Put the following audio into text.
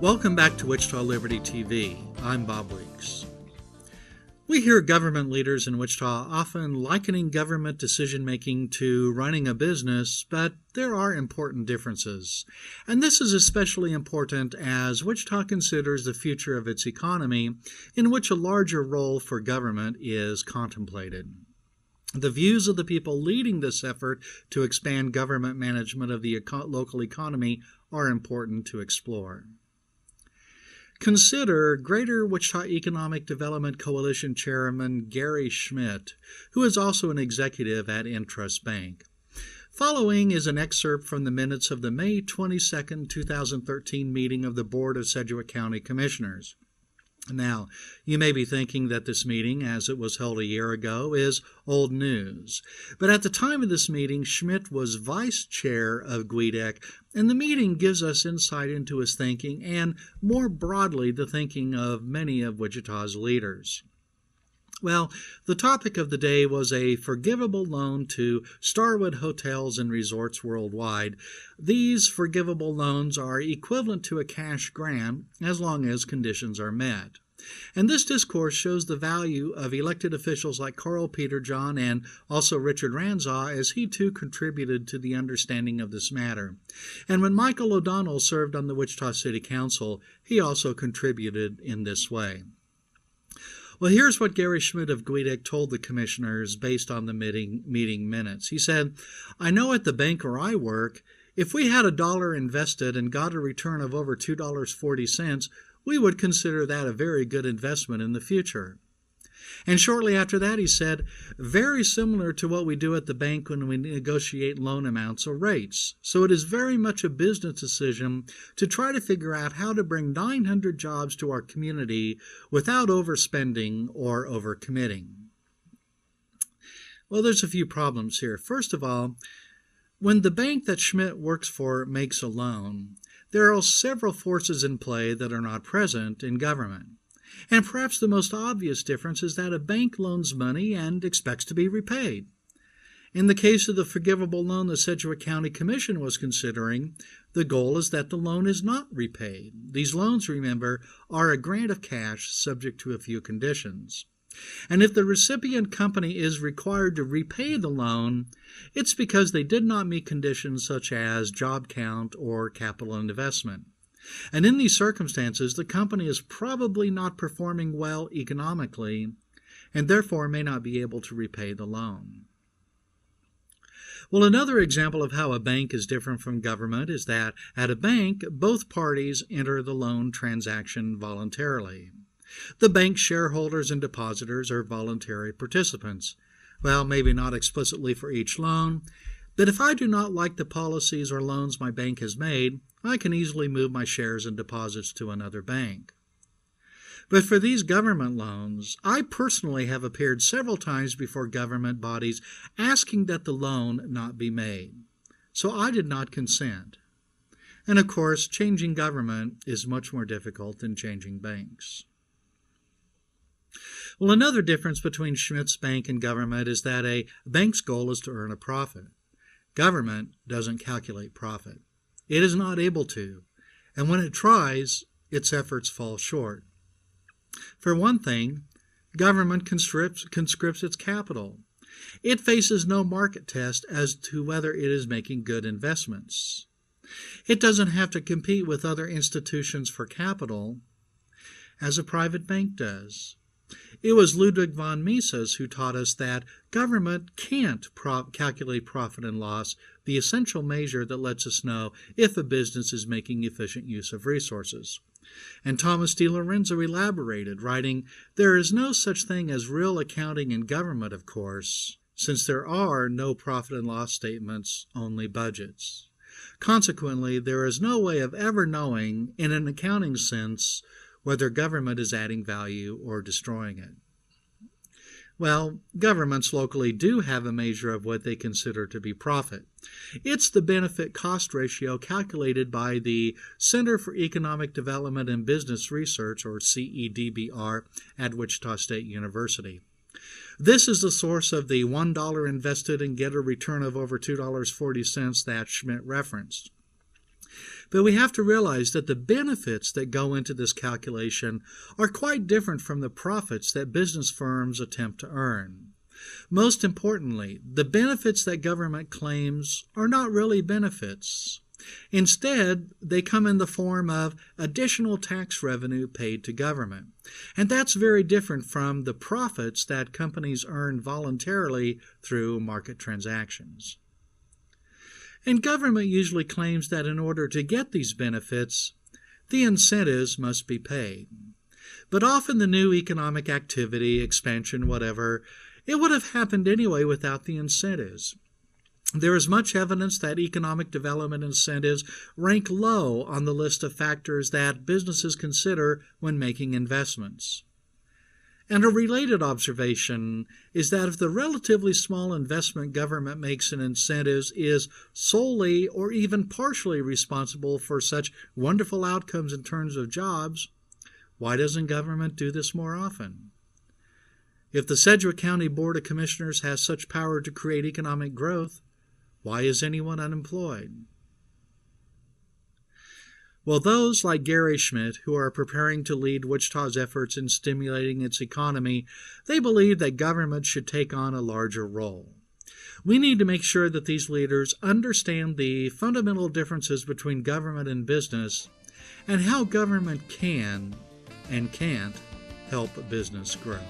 Welcome back to Wichita Liberty TV. I'm Bob Weeks. We hear government leaders in Wichita often likening government decision-making to running a business, but there are important differences. And this is especially important as Wichita considers the future of its economy, in which a larger role for government is contemplated. The views of the people leading this effort to expand government management of the local economy are important to explore. Consider Greater Wichita Economic Development Coalition Chairman Gary Schmidt, who is also an executive at Intrust Bank. Following is an excerpt from the minutes of the May 22, 2013 meeting of the Board of Sedgwick County Commissioners. Now, you may be thinking that this meeting, as it was held a year ago, is old news. But at the time of this meeting, Schmidt was vice chair of GWEDEC, and the meeting gives us insight into his thinking and, more broadly, the thinking of many of Wichita's leaders. Well, the topic of the day was a forgivable loan to Starwood Hotels and Resorts worldwide. These forgivable loans are equivalent to a cash grant as long as conditions are met. And this discourse shows the value of elected officials like Carl Peterjohn and also Richard Ranzau, as he too contributed to the understanding of this matter. And when Michael O'Donnell served on the Wichita City Council, he also contributed in this way. Well, here's what Gary Schmidt of GWEDEC told the commissioners based on the meeting minutes. He said, "I know at the bank where I work, if we had $1 invested and got a return of over $2.40, we would consider that a very good investment in the future." And shortly after that, he said, "Very similar to what we do at the bank when we negotiate loan amounts or rates. So it is very much a business decision to try to figure out how to bring 900 jobs to our community without overspending or overcommitting." Well, there's a few problems here. First of all, when the bank that Schmidt works for makes a loan, there are several forces in play that are not present in government. And perhaps the most obvious difference is that a bank loans money and expects to be repaid. In the case of the forgivable loan the Sedgwick County Commission was considering, the goal is that the loan is not repaid. These loans, remember, are a grant of cash subject to a few conditions. And if the recipient company is required to repay the loan, it's because they did not meet conditions such as job count or capital investment. And in these circumstances, the company is probably not performing well economically and therefore may not be able to repay the loan. Well, another example of how a bank is different from government is that at a bank, both parties enter the loan transaction voluntarily. The bank's shareholders and depositors are voluntary participants. Well, maybe not explicitly for each loan, but if I do not like the policies or loans my bank has made, I can easily move my shares and deposits to another bank. But for these government loans, I personally have appeared several times before government bodies asking that the loan not be made. So I did not consent. And of course, changing government is much more difficult than changing banks. Well, another difference between Schmidt's bank and government is that a bank's goal is to earn a profit. Government doesn't calculate profit. It is not able to, and when it tries, its efforts fall short. For one thing, government conscripts its capital. It faces no market test as to whether it is making good investments. It doesn't have to compete with other institutions for capital as a private bank does. It was Ludwig von Mises who taught us that government can't calculate profit and loss, the essential measure that lets us know if a business is making efficient use of resources. And Thomas D. Lorenzo elaborated, writing, "There is no such thing as real accounting in government, of course, since there are no profit and loss statements, only budgets. Consequently, there is no way of ever knowing, in an accounting sense, whether government is adding value or destroying it." Well, governments locally do have a measure of what they consider to be profit. It's the benefit-cost ratio calculated by the Center for Economic Development and Business Research, or CEDBR, at Wichita State University. This is the source of the $1 invested and get a return of over $2.40 that Schmidt referenced. But we have to realize that the benefits that go into this calculation are quite different from the profits that business firms attempt to earn. Most importantly, the benefits that government claims are not really benefits. Instead, they come in the form of additional tax revenue paid to government. And that's very different from the profits that companies earn voluntarily through market transactions. And government usually claims that in order to get these benefits, the incentives must be paid. But often the new economic activity, expansion, whatever, it would have happened anyway without the incentives. There is much evidence that economic development incentives rank low on the list of factors that businesses consider when making investments. And a related observation is that if the relatively small investment government makes in incentives is solely or even partially responsible for such wonderful outcomes in terms of jobs, why doesn't government do this more often? If the Sedgwick County Board of Commissioners has such power to create economic growth, why is anyone unemployed? Well, those like Gary Schmidt, who are preparing to lead Wichita's efforts in stimulating its economy, they believe that government should take on a larger role. We need to make sure that these leaders understand the fundamental differences between government and business and how government can and can't help business grow.